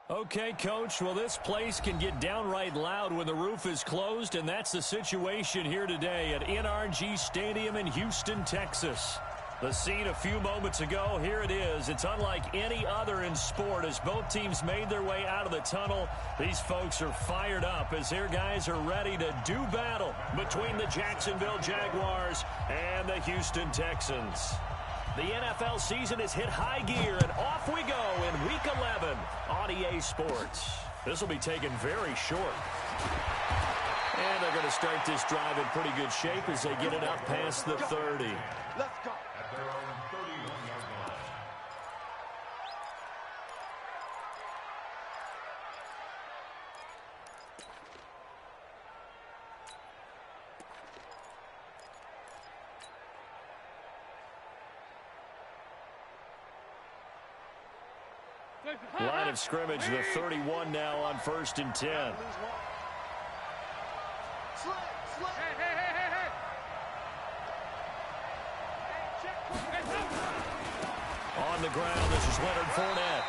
Okay, Coach, well, this place can get downright loud when the roof is closed, and that's the situation here today at NRG Stadium in Houston, Texas. The scene a few moments ago, here it is. It's unlike any other in sport as both teams made their way out of the tunnel. These folks are fired up as their guys are ready to do battle between the Jacksonville Jaguars and the Houston Texans. The NFL season has hit high gear, and off we go in Week 11 on EA Sports. This will be taken very short. And they're going to start this drive in pretty good shape as they get it up past the 30. Let's go. At their own 31-yard line. Line of scrimmage, the 31 now on 1st and 10. On the ground, this is Leonard Fournette.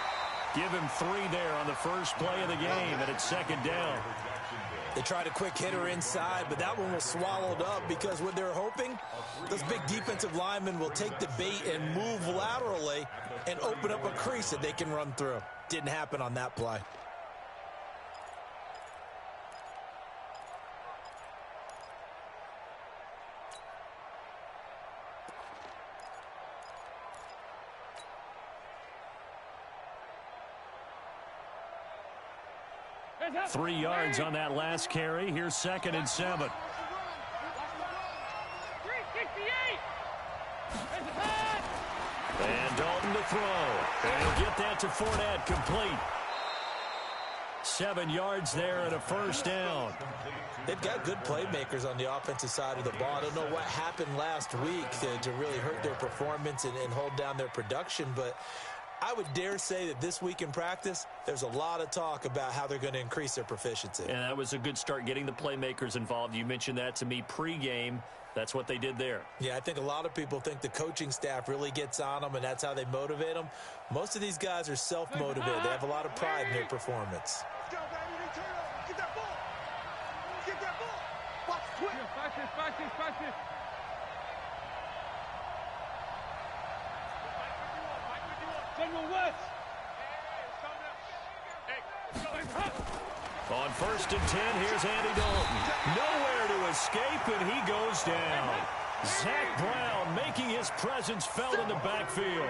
Give him 3 there on the first play of the game, and it's 2nd down. They tried a quick hitter inside, but that one was swallowed up because what they're hoping, those big defensive linemen will take the bait and move laterally and open up a crease that they can run through. Didn't happen on that play. Three yards on that last carry. Here's 2nd and 7. And Dalton to throw. And he'll get that to Fournette, complete. 7 yards there and a 1st down. They've got good playmakers on the offensive side of the ball. I don't know what happened last week to really hurt their performance and hold down their production, but I would dare say that this week in practice, there's a lot of talk about how they're going to increase their proficiency. And that was a good start getting the playmakers involved. You mentioned that to me pregame. That's what they did there. Yeah, I think a lot of people think the coaching staff really gets on them, and that's how they motivate them. Most of these guys are self-motivated. They have a lot of pride in their performance. Let's go, baby. Turn it over. Get that ball. Get that ball. Watch quick. Watch this. On 1st and 10, here's Andy Dalton. Nowhere to escape, and he goes down. Zach Brown making his presence felt in the backfield.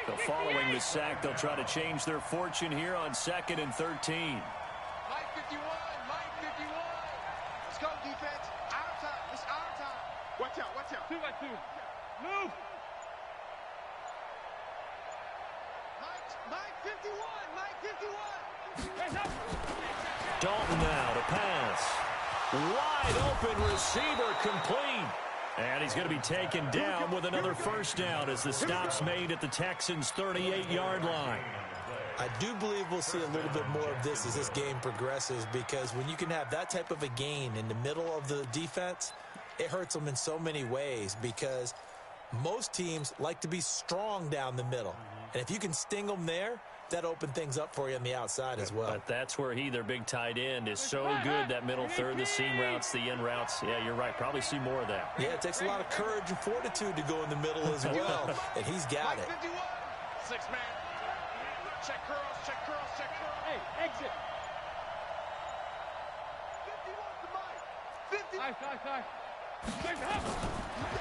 So following the sack, they'll try to change their fortune here on 2nd and 13. Mike 51. Let's go, defense. Our time. It's our time. Watch out. 2 by 2. Move. Mike 51. Dalton now to pass. Wide open receiver, complete. And he's going to be taken down with another 1st down as the stop's made at the Texans' 38-yard line. I do believe we'll see a little bit more of this as this game progresses, because when you can have that type of a gain in the middle of the defense, it hurts them in so many ways, because most teams like to be strong down the middle. And if you can sting them there, that open things up for you on the outside as well. But that's where their big tight end, is so good, that middle third, the seam routes, the in routes. Yeah, you're right. Probably see more of that. Yeah, it takes a lot of courage and fortitude to go in the middle as well, and he's got it. 6-man. Check curls. Hey, exit. 51 to Mike. 50.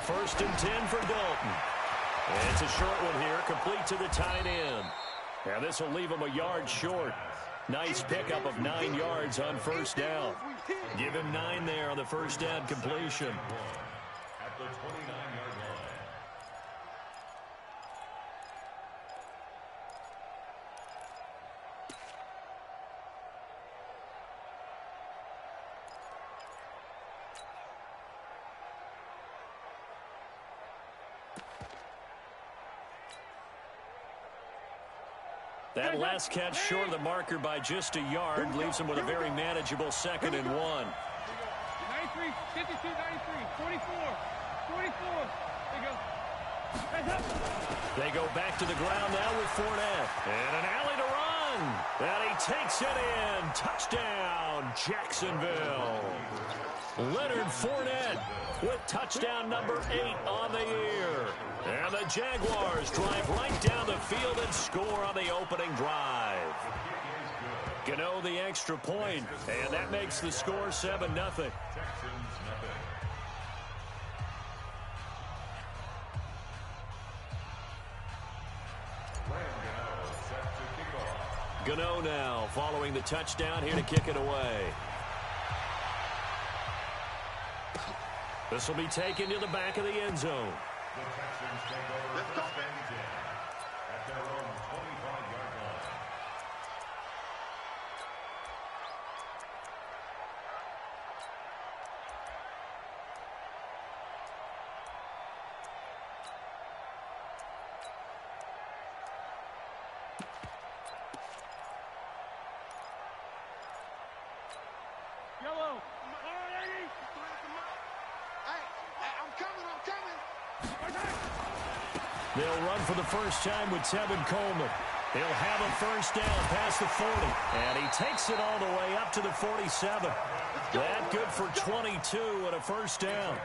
1st and 10 for Dalton. And it's a short one here, complete to the tight end. And this will leave him a yard short. Nice pickup of 9 yards on 1st down. Give him 9 there on the 1st down completion. At the 29-yard line. That last catch short of the marker by just a yard leaves him with a very manageable 2nd and 1. 93, 52, 93, 44. There you go. They go back to the ground now with Fournette. And an alley to run. And he takes it in. Touchdown, Jacksonville. Leonard Fournette with touchdown number 8 on the year. And the Jaguars drive right down the field and score on the opening drive. Gano the extra point, and that makes the score 7-0. Gano now following the touchdown here to kick it away. This will be taken to the back of the end zone. The Texans take over first and 10 at their own 25-yard line. Yellow. Hey, I'm coming. They'll run for the first time with Tevin Coleman. He'll have a first down past the 40. And he takes it all the way up to the 47. That good for 22 and a first down.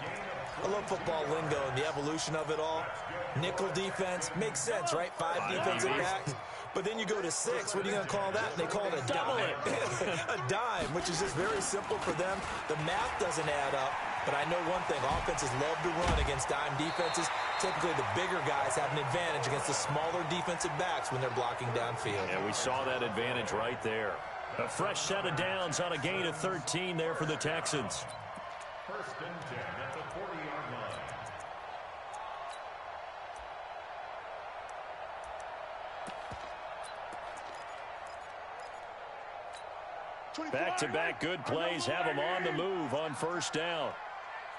I love football lingo and the evolution of it all. Nickel defense makes sense, right? 5 defensive backs. But then you go to 6. What are you going to call that? And they call it a dime. A dime, which is just very simple for them. The math doesn't add up. But I know one thing. Offenses love to run against dime defenses. Typically, the bigger guys have an advantage against the smaller defensive backs when they're blocking downfield. And we saw that advantage right there. A fresh set of downs on a gain of 13 there for the Texans. First and 10 at the 40-yard line. Back-to-back good plays have them on the move on first down.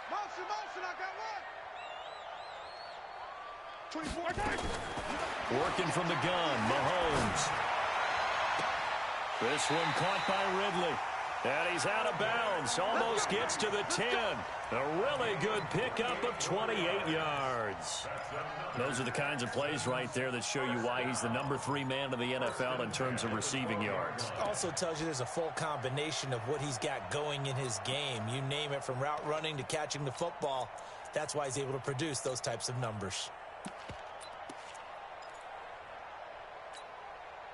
Motion, I got one. 24. Working from the gun, Mahomes. This one caught by Ridley. And he's out of bounds. Almost gets to the 10. A really good pickup of 28 yards. Those are the kinds of plays right there that show you why he's the number 3 man in the NFL in terms of receiving yards. Also tells you there's a full combination of what he's got going in his game. You name it, from route running to catching the football. That's why he's able to produce those types of numbers.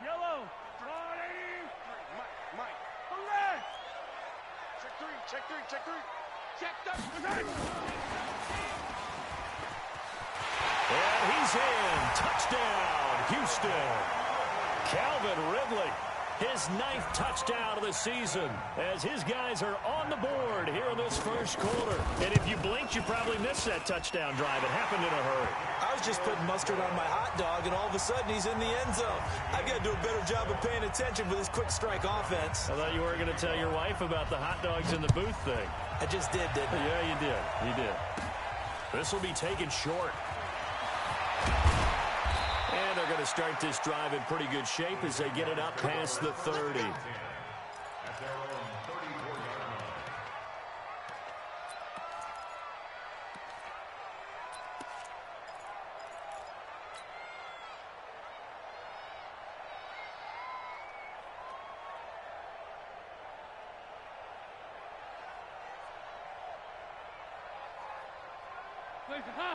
Yellow. Mike. Check three. And he's in. Touchdown, Houston. Calvin Ridley, his 9th touchdown of the season, as his guys are on the board here in this first quarter. And if you blinked, you probably missed that touchdown drive. It happened in a hurry. I was just putting mustard on my hot dog, and all of a sudden he's in the end zone. I've got to do a better job of paying attention for this quick strike offense. I thought you were going to tell your wife about the hot dogs in the booth thing. I just did, didn't I? Yeah, you did. You did. This will be taken short. And they're going to start this drive in pretty good shape as they get it up past the 30. At their own 34-yard line.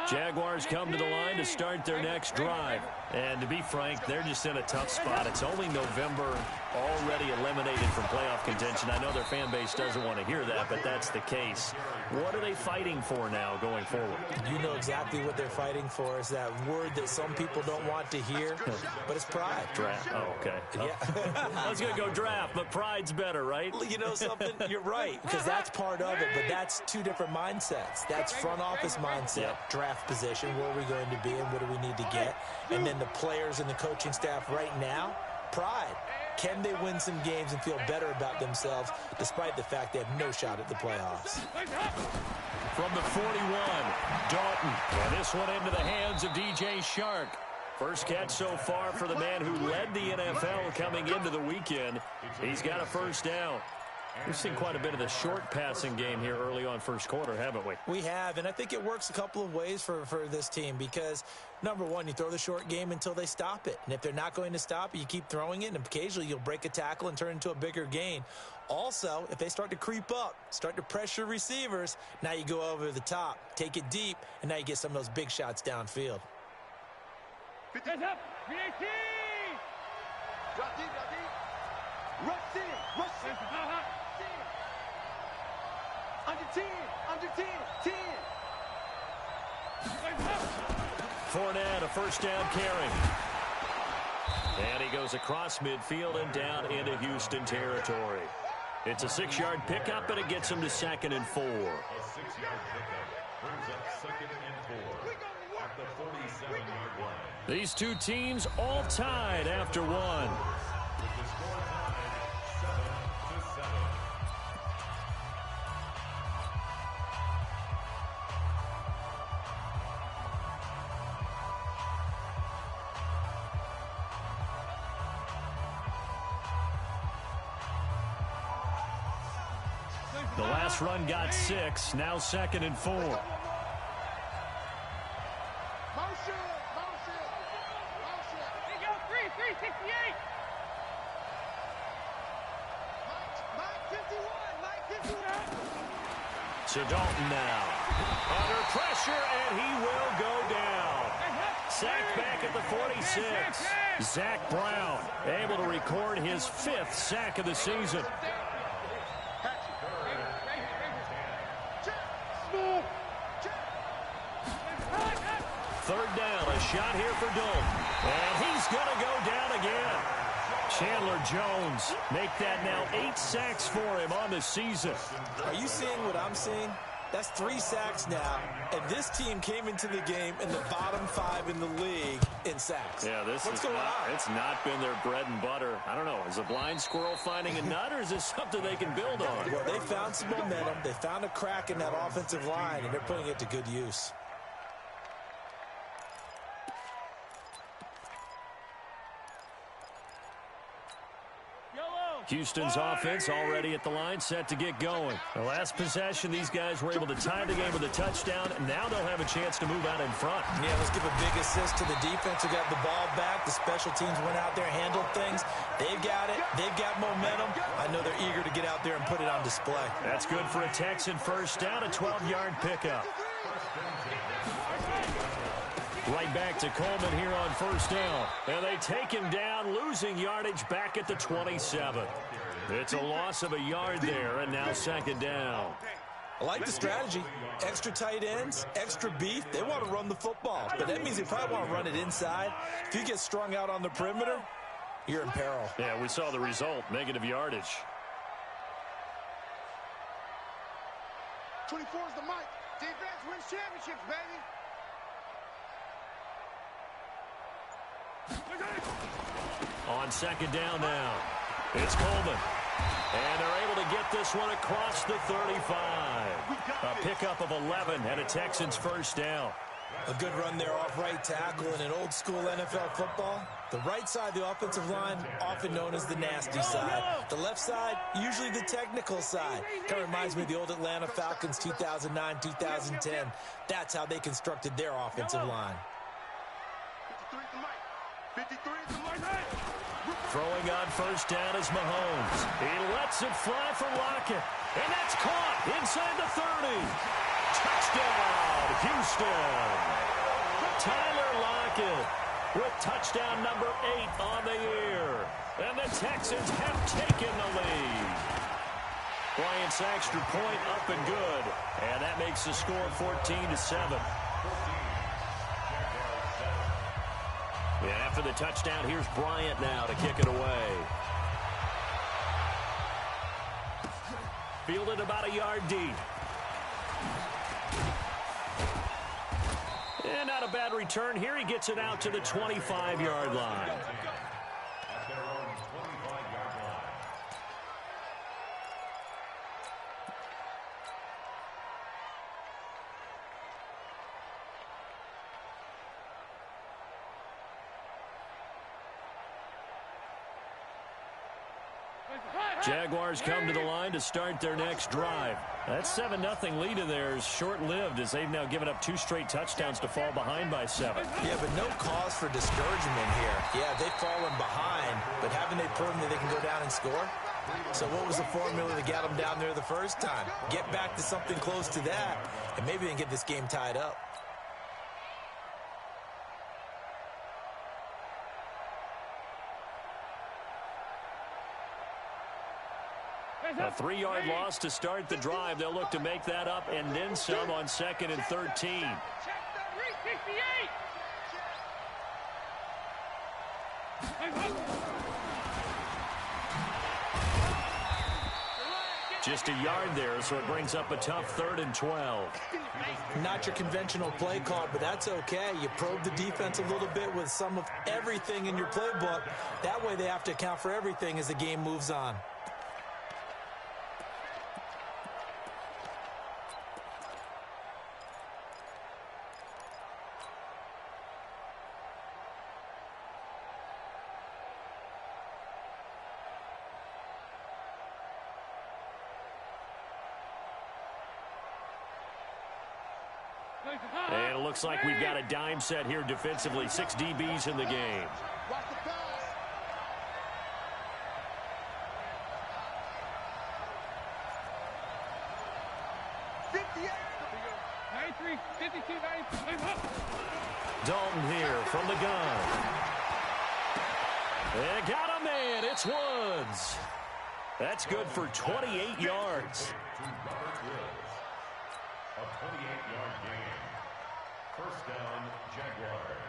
Jaguars come to the line to start their next drive. And to be frank, they're just in a tough spot. It's only November, already eliminated from playoff contention. I know their fan base doesn't want to hear that, but that's the case. What are they fighting for now going forward? You know exactly what they're fighting for. Is that word that some people don't want to hear, but it's pride. Draft. Oh, okay. Yeah. I was going to go draft, but pride's better, right? You know something? You're right, because that's part of it, but that's 2 different mindsets. That's front office mindset, draft position, where are we going to be and what do we need to get? And then the players and the coaching staff right now, pride. Can they win some games and feel better about themselves despite the fact they have no shot at the playoffs? From the 41, Dalton. And this one into the hands of DJ Shark. First catch so far for the man who led the NFL coming into the weekend. He's got a first down. We've seen quite a bit of the short passing game here early on first quarter, haven't we? We have, and I think it works a couple of ways for this team because, number one, you throw the short game until they stop it. And if they're not going to stop it, you keep throwing it, and occasionally you'll break a tackle and turn it into a bigger gain. Also, if they start to creep up, start to pressure receivers, now you go over the top, take it deep, and now you get some of those big shots downfield. Hands up! VAT! Drop deep, drop deep. Rush in, rush in. Under 10, under 10, 10. Fournette, a first down carry. And he goes across midfield and down into Houston territory. It's a 6-yard pickup, and it gets him to 2nd and 4. A 6-yard pickup brings up 2nd and 4 at the 47-yard line. These two teams all tied after one. With the score tied 7-7. The last run got 6, now 2nd and 4. Motion, motion, motion. Here you go, 368. Mike 51, Mike 51. So Dalton now under pressure, and he will go down. Sacked back at the 46. Zach Brown able to record his 5th sack of the season. Third down, a shot here for Dalton. And he's going to go down again. Chandler Jones make that now 8 sacks for him on the season. Are you seeing what I'm seeing? That's 3 sacks now, and this team came into the game in the bottom 5 in the league in sacks. Yeah, What's going on? It's not been their bread and butter. I don't know. Is a blind squirrel finding a nut, or is this something they can build on? Well, they found some momentum. They found a crack in that offensive line, and they're putting it to good use. Houston's offense already at the line, set to get going. The last possession, these guys were able to tie the game with a touchdown, and now they'll have a chance to move out in front. Yeah, let's give a big assist to the defense who got the ball back. The special teams went out there, handled things. They've got it. They've got momentum. I know they're eager to get out there and put it on display. That's good for a Texan first down, a 12-yard pickup. Right back to Coleman here on first down. And they take him down, losing yardage back at the 27. It's a loss of a yard there, and now 2nd down. I like the strategy. Extra tight ends, extra beef. They want to run the football, but that means they probably want to run it inside. If you get strung out on the perimeter, you're in peril. Yeah, we saw the result, negative yardage. 24 is the mic. Defense wins championships, baby. On 2nd down now, it's Coleman. And they're able to get this one across the 35. A pickup of 11 and a Texans first down. A good run there off right tackle in an old school NFL football. The right side of the offensive line, often known as the nasty side. The left side, usually the technical side. Kind of reminds me of the old Atlanta Falcons 2009, 2010. That's how they constructed their offensive line. 53 is the mic. 53 is the mic. Throwing on first down is Mahomes. He lets it fly for Lockett. And that's caught inside the 30. Touchdown, Houston. Tyler Lockett with touchdown number 8 on the year. And the Texans have taken the lead. Bryant's extra point up and good. And that makes the score 14-7. And after the touchdown, here's Bryant now to kick it away. Fielded about a yard deep. And not a bad return here. He gets it out to the 25-yard line. At their own 25-yard line. Jaguars come to the line to start their next drive. That 7-0 lead of theirs short-lived as they've now given up 2 straight touchdowns to fall behind by 7. Yeah, but no cause for discouragement here. Yeah, they've fallen behind, but haven't they proven that they can go down and score? So what was the formula that got them down there the first time? Get back to something close to that, and maybe they can get this game tied up. A 3-yard loss to start the drive. They'll look to make that up and then some on 2nd and 13. Just a yard there, so it brings up a tough 3rd and 12. Not your conventional play call, but that's okay. You probe the defense a little bit with some of everything in your playbook. That way they have to account for everything as the game moves on. And it looks like we've got a dime set here defensively. 6 DBs in the game. Dalton here from the gun. And got a man. It's Woods. That's good for 28 yards. A 28-yard gain. First down, Jaguars.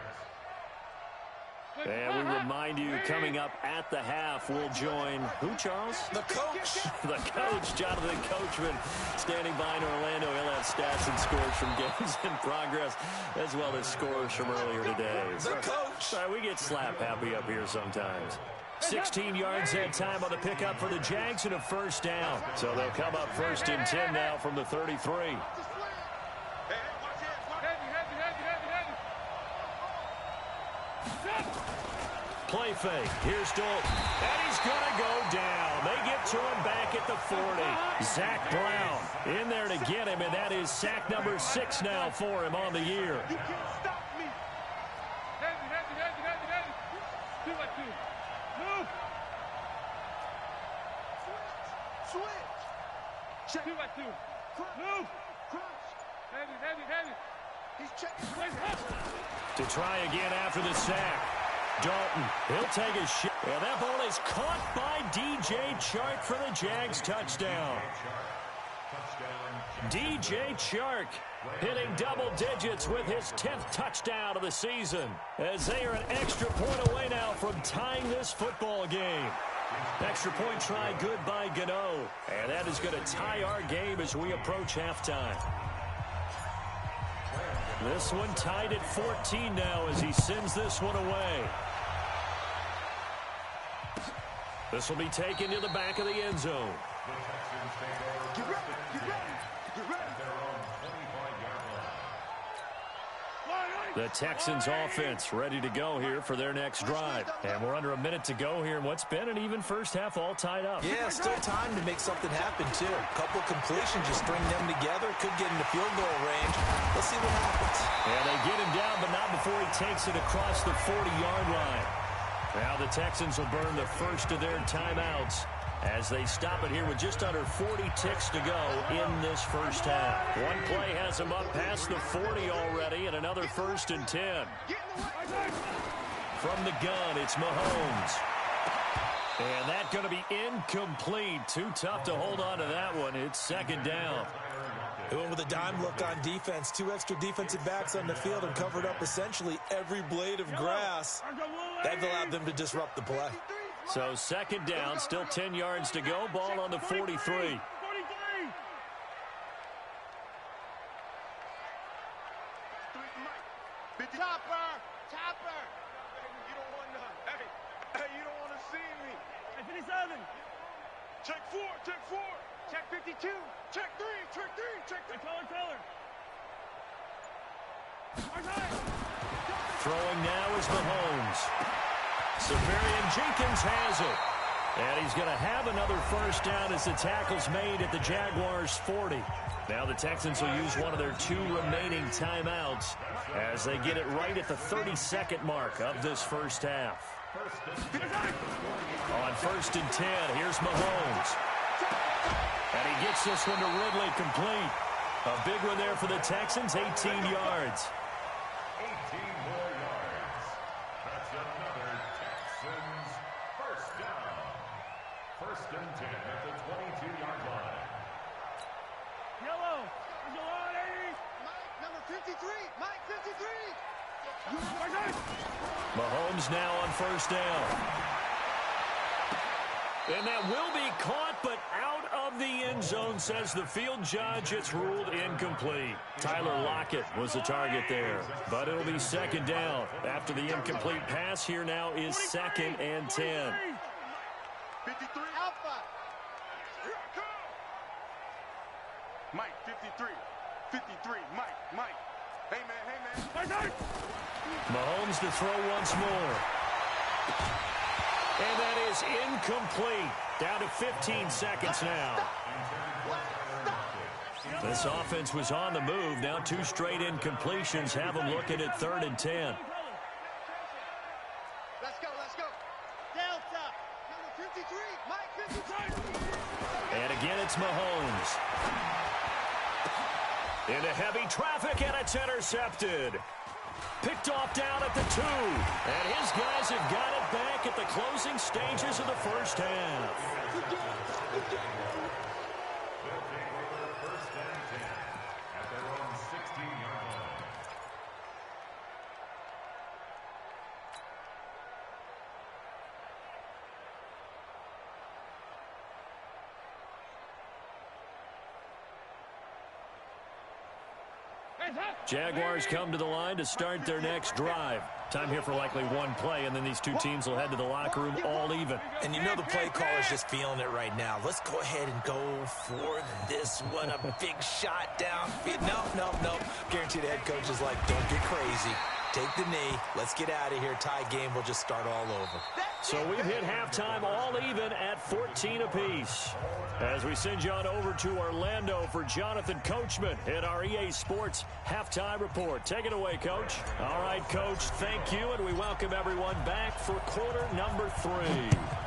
And we remind you, coming up at the half, we'll join who, Charles? The coach. The coach, Jonathan Coachman, standing by in Orlando. He'll have stats and scores from games in progress, as well as scores from earlier today. The coach. Sorry, we get slap happy up here sometimes. 16 yards that time on the pickup for the Jags and a first down. So they'll come up 1st and 10 now from the 33. Play fake. Here's Dalton. And he's going to go down. They get to him back at the 40. Zach Brown in there to get him, and that is sack number 6 now for him on the year. You can't stop me. Heavy. 2-by-2. Move. Switch. Check. 2-by-2. Move. Crunch. Heavy. He's checking. To try again after the sack. Dalton, he'll take a shot. And that ball is caught by DJ Chark for the Jags touchdown. DJ Chark hitting double digits with his 10th touchdown of the season, as they are an extra point away now from tying this football game. Extra point try good by Gano. And that is going to tie our game as we approach halftime. This one tied at 14 now as he sends this one away. This will be taken to the back of the end zone. Get ready. The Texans offense ready to go here for their next drive. And we're under a minute to go here in what's been an even first half, all tied up. Yeah, still time to make something happen, too. A couple completions, just string them together. Could get into field goal range. Let's see what happens. And they get him down, but not before he takes it across the 40-yard line. Now the Texans will burn the first of their timeouts as they stop it here with just under 40 ticks to go in this first half. One play has them up past the 40 already, and another 1st and 10. From the gun, it's Mahomes. And that's going to be incomplete. Too tough to hold on to that one. It's 2nd down. They went with a dime look on defense. 2 extra defensive backs on the field and covered up essentially every blade of grass. That allowed them to disrupt the play. So 2nd down, still 10 yards to go. Ball on the 43. Topper. You don't want none. Hey, you don't want to see me. Hey, 57. Check 4. Check 52. Check 3. Check 3. Taller. Throwing now is Mahomes. Severian Jenkins has it. And he's going to have another first down as the tackle's made at the Jaguars' 40. Now the Texans will use one of their 2 remaining timeouts as they get it right at the 32nd mark of this first half. On 1st and 10, here's Mahomes. And he gets this one to Ridley complete. A big one there for the Texans, 18 yards. 18 more yards. That's another Texans first down. 1st and 10 at the 22-yard line. Yellow. Mike, number 53. Mike, 53. Mahomes now on first down. And that will be caught, but out of the end zone, says the field judge. It's ruled incomplete. Tyler Lockett was the target there, but it'll be 2nd down. After the incomplete pass, here now is 2nd and 10. 53. Alpha. Here I come. Mike, 53. 53. Mike. Hey, man. Mahomes to throw once more. And that is incomplete. Down to 15 seconds now. This offense was on the move. Now 2 straight incompletions have them looking at 3rd and 10. Let's go. Delta. Number 53. Mike, 53. And again, it's Mahomes. Into heavy traffic, and it's intercepted. Picked off down at the 2. And his guys have got it back at the closing stages of the first half. They'll take over 1st and 10 at their own 16-yard line. Jaguars come to the line to start their next drive. Time here for likely one play, and then these 2 teams will head to the locker room all even. And you know the play caller's just feeling it right now. Let's go ahead and go for this one. A big shot downfield. Nope. Guarantee the head coach is like, don't get crazy. Take the knee. Let's get out of here. Tie game. We'll just start all over. So we've hit halftime all even at 14 apiece. As we send you on over to Orlando for Jonathan Coachman at our EA Sports Halftime Report. Take it away, Coach. All right, Coach, thank you, and we welcome everyone back for quarter number 3.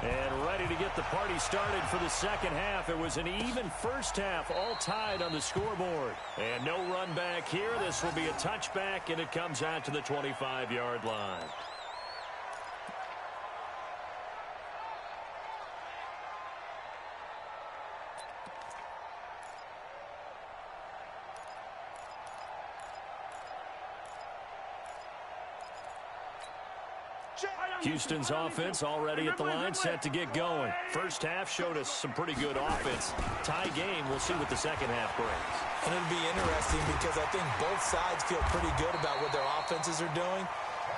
And ready to get the party started for the second half. It was an even first half, all tied on the scoreboard. And no run back here. This will be a touchback, and it comes out to the 25-yard line. Houston's offense already at the line, set to get going. First half showed us some pretty good offense. Tie game, we'll see what the second half brings. And it'll be interesting because I think both sides feel pretty good about what their offenses are doing.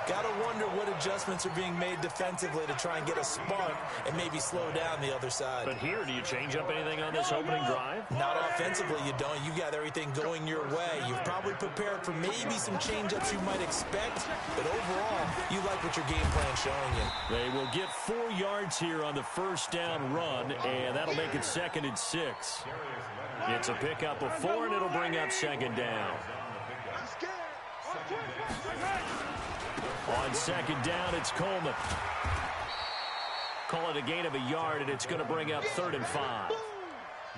Got to wonder what adjustments are being made defensively to try and get a spark and maybe slow down the other side. But here, do you change up anything on this opening drive? Not offensively, you don't. You got everything going your way. You've probably prepared for maybe some change-ups you might expect, but overall, you like what your game plan's showing you. They will get 4 yards here on the first down run, and that'll make it 2nd and 6. It's a pickup of 4, and it'll bring up 2nd down. On 2nd down, it's Coleman. Call it a gain of a yard, and it's going to bring up 3rd and 5.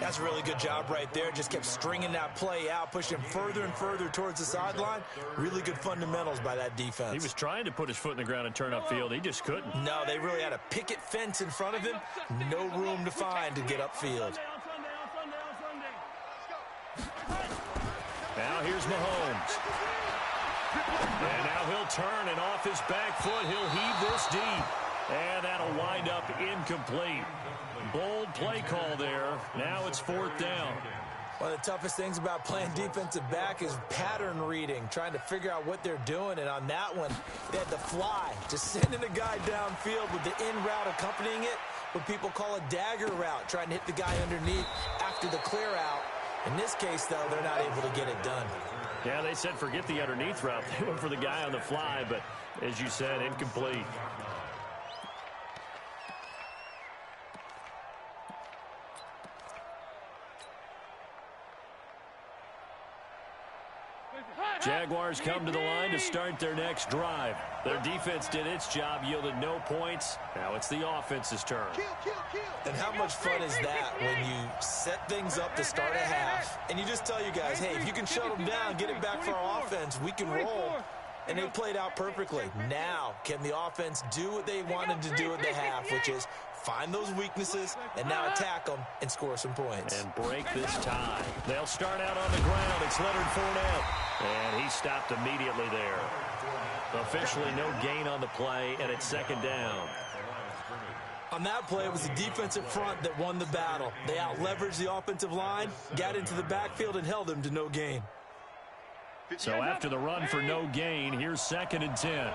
That's a really good job right there. Just kept stringing that play out, pushing further and further towards the sideline. Really good fundamentals by that defense. He was trying to put his foot in the ground and turn upfield. He just couldn't. No, they really had a picket fence in front of him. No room to find to get upfield. Now here's Mahomes. And now he'll turn, and off his back foot, he'll heave this deep. And that'll wind up incomplete. Bold play call there. Now it's 4th down. One of the toughest things about playing defensive back is pattern reading, trying to figure out what they're doing. And on that one, they had to fly, just sending a guy downfield with the in route accompanying it, what people call a dagger route, trying to hit the guy underneath after the clear out. In this case, though, they're not able to get it done. Yeah, they said forget the underneath route. They went for the guy on the fly, but as you said, incomplete. Jaguars come to the line to start their next drive. Their defense did its job, yielded no points. Now it's the offense's turn. And how much fun is that when you set things up to start a half, and you just tell you guys, hey, if you can shut them down, get it back for our offense, we can roll. And they played out perfectly. Now, can the offense do what they wanted to do at the half, which is find those weaknesses and now attack them and score some points. And break this tie. They'll start out on the ground. It's Leonard Fournette. And he stopped immediately there. Officially no gain on the play, and it's second down. On that play, it was the defensive front that won the battle. They out-leveraged the offensive line, got into the backfield, and held them to no gain. So after the run for no gain, here's 2nd and 10.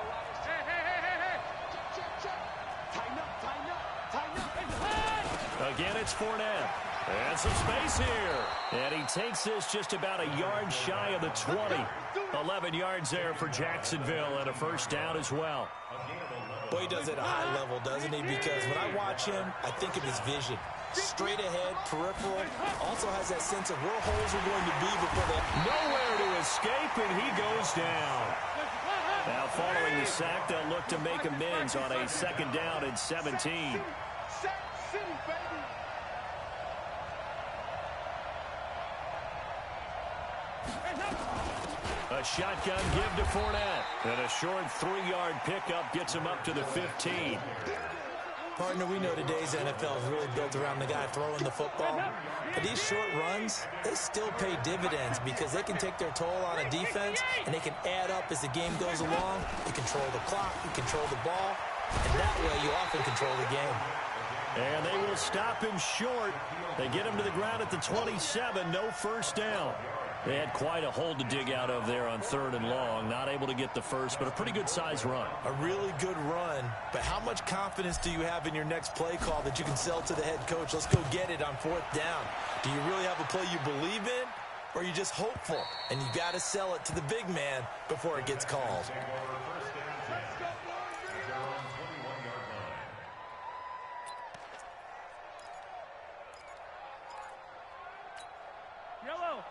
Again, it's Fournette. And some space here. And he takes this just about a yard shy of the 20. 11 yards there for Jacksonville, and a first down as well. Boy, he does it at a high level, doesn't he? Because when I watch him, I think of his vision. Straight ahead, peripheral, also has that sense of where holes are going to be before they... Nowhere to escape, and he goes down. Now, following the sack, they'll look to make amends on a 2nd down and 17. A shotgun give to Fournette. And a short 3-yard pickup gets him up to the 15. Partner, we know today's NFL is really built around the guy throwing the football. But these short runs, they still pay dividends because they can take their toll on a defense and they can add up as the game goes along. You control the clock, you control the ball, and that way you often control the game. And they will stop him short. They get him to the ground at the 27, no first down. They had quite a hole to dig out of there on 3rd and long. Not able to get the first, but a pretty good-sized run. A really good run. But how much confidence do you have in your next play call that you can sell to the head coach? Let's go get it on 4th down. Do you really have a play you believe in, or are you just hopeful? And you got to sell it to the big man before it gets called.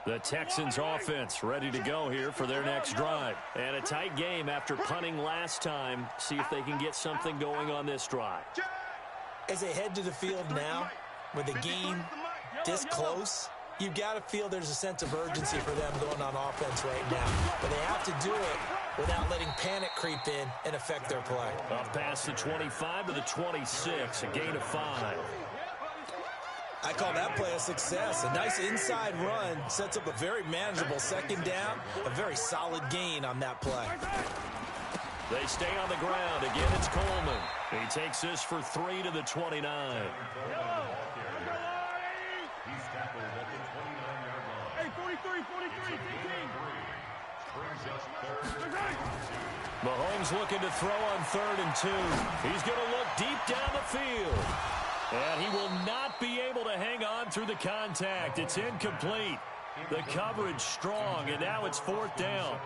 The Texans offense ready to go here for their next drive. And a tight game after punting last time. See if they can get something going on this drive. As they head to the field now, with the game this close, you've got to feel there's a sense of urgency for them going on offense right now. But they have to do it without letting panic creep in and affect their play. Up past the 25 to the 26, a gain of 5. I call that play a success. A nice inside run sets up a very manageable 2nd down, a very solid gain on that play. They stay on the ground. Again, it's Coleman. He takes this for 3 to the 29. He's tackled at the 29-yard line. Hey, 43, 15. Brings us 3rd. Mahomes looking to throw on 3rd and 2. He's going to look deep down the field. And he will not be able to hang on through the contact. It's incomplete. The coverage strong, and now it's 4th down.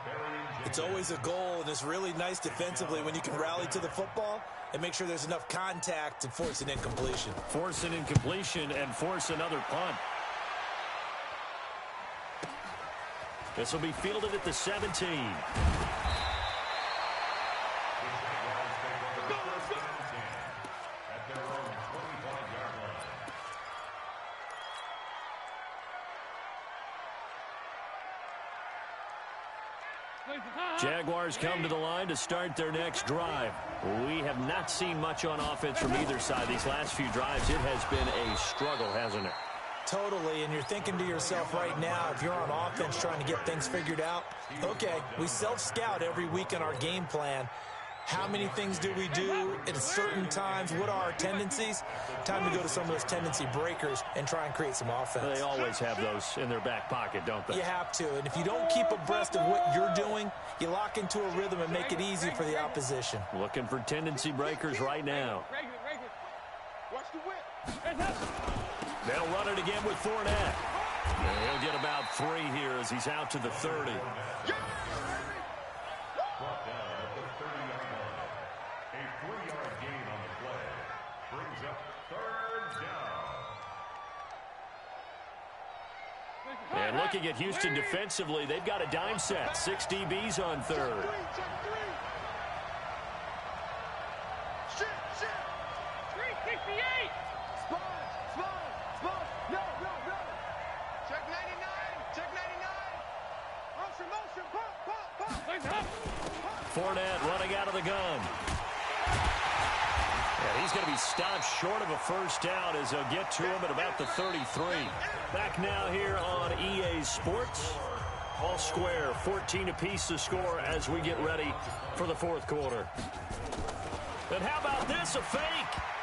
It's always a goal, and it's really nice defensively when you can rally to the football and make sure there's enough contact to force an incompletion. Force an incompletion and force another punt. This will be fielded at the 17. Jaguars come to the line to start their next drive. We have not seen much on offense from either side. These last few drives, it has been a struggle, hasn't it? Totally, and you're thinking to yourself right now, if you're on offense trying to get things figured out, okay, we self-scout every week in our game plan. How many things do we do at certain times? What are our tendencies? Time to go to some of those tendency breakers and try and create some offense. They always have those in their back pocket, don't they? You have to, and if you don't keep abreast of what you're doing, you lock into a rhythm and make it easy for the opposition. Looking for tendency breakers right now. Watch the whip. They'll run it again with Fournette. And he'll get about 3 here as he's out to the 30. Brought down at the 30-yard line. A 3-yard gain on the play. Brings up 3rd down. And looking at Houston defensively, they've got a dime set. 6 DBs on third. Fournette running out of the gun. And he's going to be stopped short of a first down as they'll get to him at about the 33. Back now here on EA Sports. All square, 14 apiece to score as we get ready for the fourth quarter. And how about this, a fake?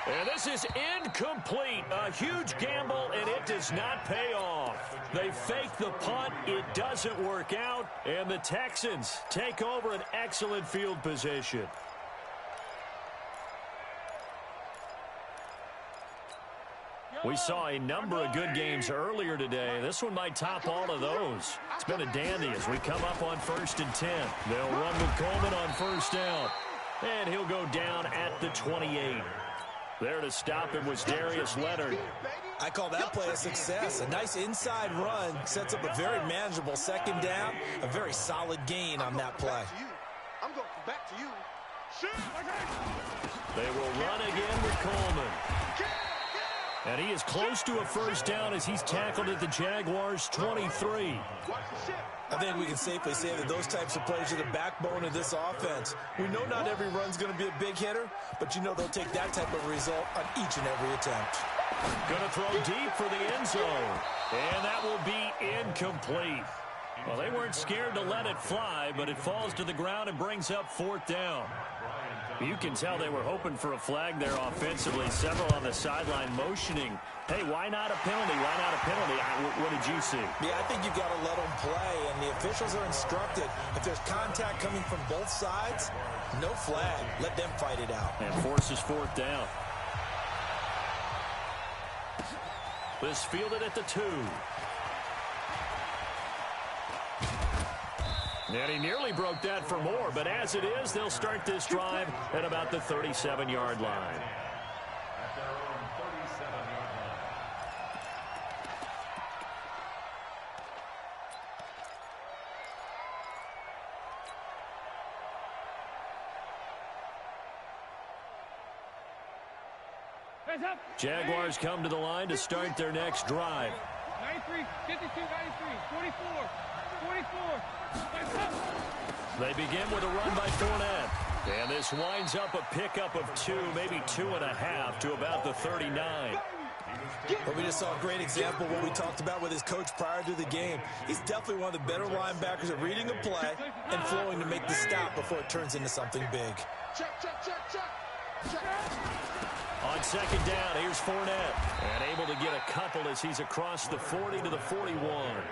And this is incomplete. A huge gamble, and it does not pay off. They fake the punt. It doesn't work out, and the Texans take over an excellent field position. We saw a number of good games earlier today. This one might top all of those. It's been a dandy as we come up on 1st and 10. They'll run with Coleman on first down, and he'll go down at the 28. There to stop him was Darius Leonard. I call that play a success. A nice inside run sets up a very manageable second down. A very solid gain on that play. I'm going back to you. They will run again with Coleman. And he is close to a first down as he's tackled at the Jaguars' 23. I think we can safely say that those types of plays are the backbone of this offense. We know not every run's going to be a big hitter, but you know they'll take that type of result on each and every attempt. Going to throw deep for the end zone. And that will be incomplete. Well, they weren't scared to let it fly, but it falls to the ground and brings up 4th down. You can tell they were hoping for a flag there offensively. Several on the sideline motioning. Hey, why not a penalty? Why not a penalty? What did you see? Yeah, I think you've got to let them play, and the officials are instructed. If there's contact coming from both sides, no flag. Let them fight it out. And forces 4th down. This fielded at the 2. And he nearly broke that for more, but as it is, they'll start this drive at about the 37-yard line. At their own 37-yard line. Jaguars come to the line to start their next drive. 93, 52, 93, 44, 44. They begin with a run by Fournette. And this winds up a pickup of 2, maybe 2.5 to about the 39. Well, we just saw a great example of what we talked about with his coach prior to the game. He's definitely one of the better linebackers at reading a play and flowing to make the stop before it turns into something big. On second down, here's Fournette. And able to get a couple as he's across the 40 to the 41.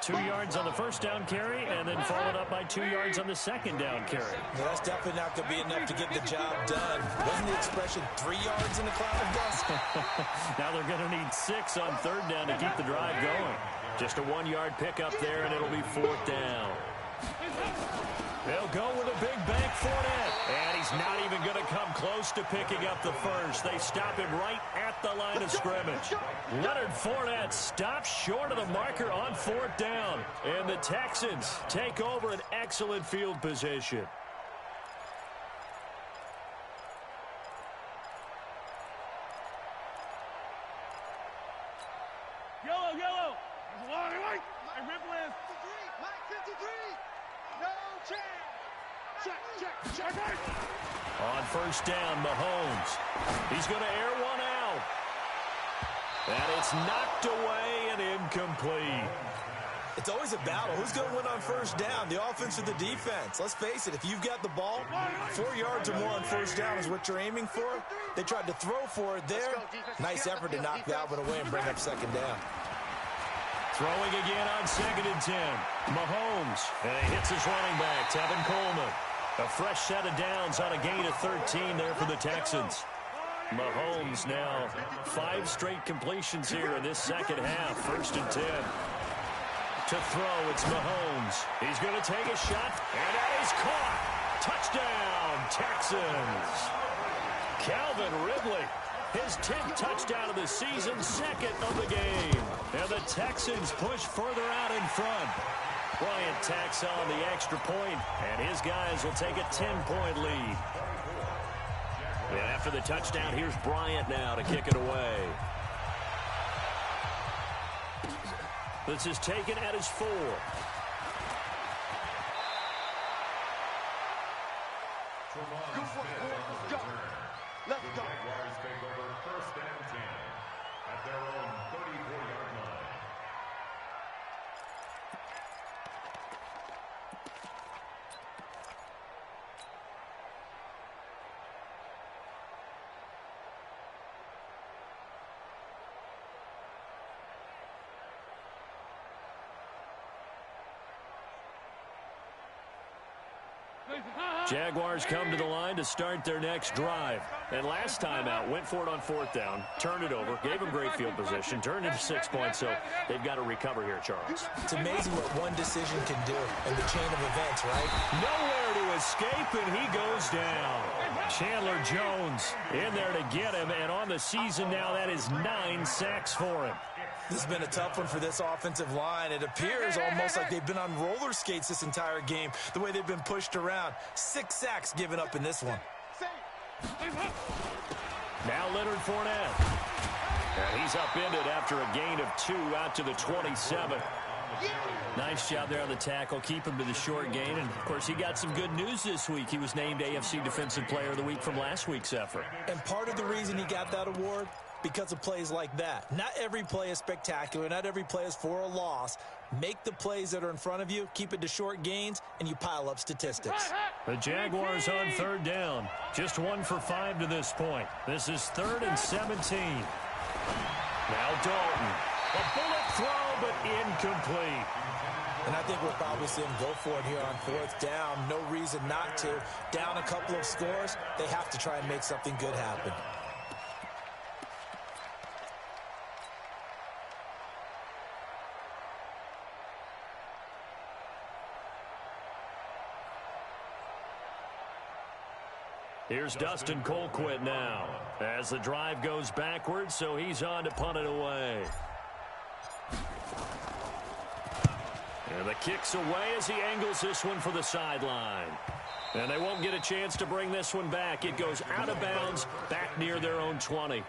2 yards on the first down carry, and then followed up by 2 yards on the second down carry. Well, that's definitely not going to be enough to get the job done. Wasn't the expression 3 yards in a cloud of dust? Now they're going to need 6 on third down to keep the drive going. Just a 1-yard pickup there, and it'll be 4th down. They'll go with a big bank Fournette. And he's not even going to come close to picking up the first. They stop him right at the line of scrimmage. Leonard Fournette stops short of the marker on 4th down. And the Texans take over an excellent field position. Yellow, yellow. White. I rip list. 53. No chance. Check. On first down, Mahomes. He's going to air one out. And it's knocked away and incomplete. It's always a battle. Who's going to win on first down, the offense or the defense? Let's face it, if you've got the ball, 4 yards or more on first down is what you're aiming for. They tried to throw for it there. Nice effort to knock that one away and bring up second down. Throwing again on 2nd and 10. Mahomes. And he hits his running back, Tevin Coleman. A fresh set of downs on a gain of 13 there for the Texans. Mahomes now 5 straight completions here in this second half. 1st and 10. To throw, it's Mahomes. He's going to take a shot, and that is caught. Touchdown, Texans. Calvin Ridley His 10th touchdown of the season, second of the game. And the Texans push further out in front. Bryant tacks on the extra point, and his guys will take a 10-point lead. And after the touchdown, here's Bryant now to kick it away. This is taken at his 4. Let's go. Jaguars take over 1st and 10 at their own 34-yard line. Jaguars come to the line to start their next drive. And last time out, went for it on 4th down, turned it over, gave them great field position, turned into 6 points, so they've got to recover here, Charles. It's amazing what one decision can do in the chain of events, right? Nowhere to escape, and he goes down. Chandler Jones in there to get him, and on the season now, that is 9 sacks for him. This has been a tough one for this offensive line. It appears almost like they've been on roller skates this entire game, the way they've been pushed around. 6 sacks given up in this one. Now Leonard Fournette. And he's upended after a gain of 2 out to the 27. Nice job there on the tackle. Keep him to the short gain. And, of course, he got some good news this week. He was named AFC Defensive Player of the Week from last week's effort. And part of the reason he got that award, because of plays like that. Not every play is spectacular. Not every play is for a loss. Make the plays that are in front of you, keep it to short gains, and you pile up statistics. The Jaguars on 3rd down. Just 1 for 5 to this point. This is 3rd and 17. Now Dalton. A bullet throw, but incomplete. And I think we'll probably see him go for it here on 4th down. No reason not to. Down a couple of scores, they have to try and make something good happen. Here's Dustin Colquitt now as the drive goes backwards, so he's on to punt it away. And the kick's away as he angles this one for the sideline. And they won't get a chance to bring this one back. It goes out of bounds back near their own 20.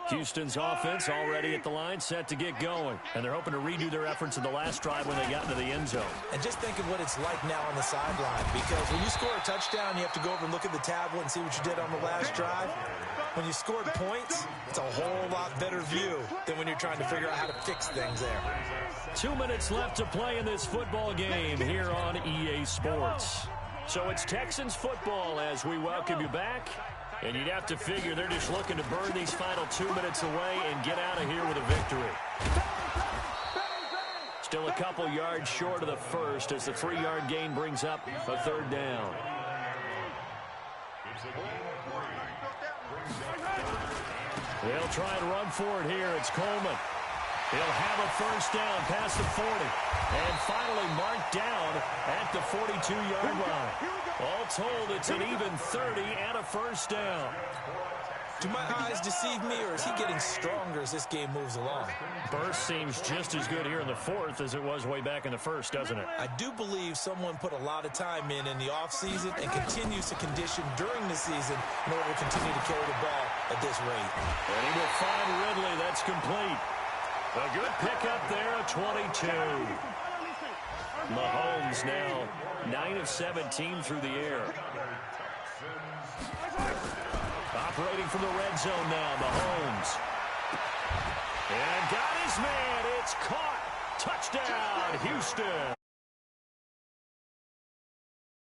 Houston's offense already at the line, set to get going. And they're hoping to redo their efforts in the last drive when they got into the end zone. And just think of what it's like now on the sideline. Because when you score a touchdown, you have to go over and look at the tablet and see what you did on the last drive. When you scored points, it's a whole lot better view than when you're trying to figure out how to fix things there. 2 minutes left to play in this football game here on EA Sports. So it's Texans football as we welcome you back. And you'd have to figure they're just looking to burn these final 2 minutes away and get out of here with a victory. Still a couple yards short of the first as the 3-yard gain brings up a 3rd down. They'll try and run for it here. It's Coleman. He'll have a 1st down past the 40. And finally marked down at the 42-yard line. All told, it's an even 30 and a 1st down. Do my eyes deceive me, or is he getting stronger as this game moves along? Burst seems just as good here in the 4th as it was way back in the 1st, doesn't it? I do believe someone put a lot of time in the offseason and continues to condition during the season in order to continue to carry the ball at this rate. And he will find Ridley. That's complete. A good pickup there, a 22. Mahomes now 9 of 17 through the air. Operating from the red zone now, Mahomes. And got his man. It's caught. Touchdown, Houston.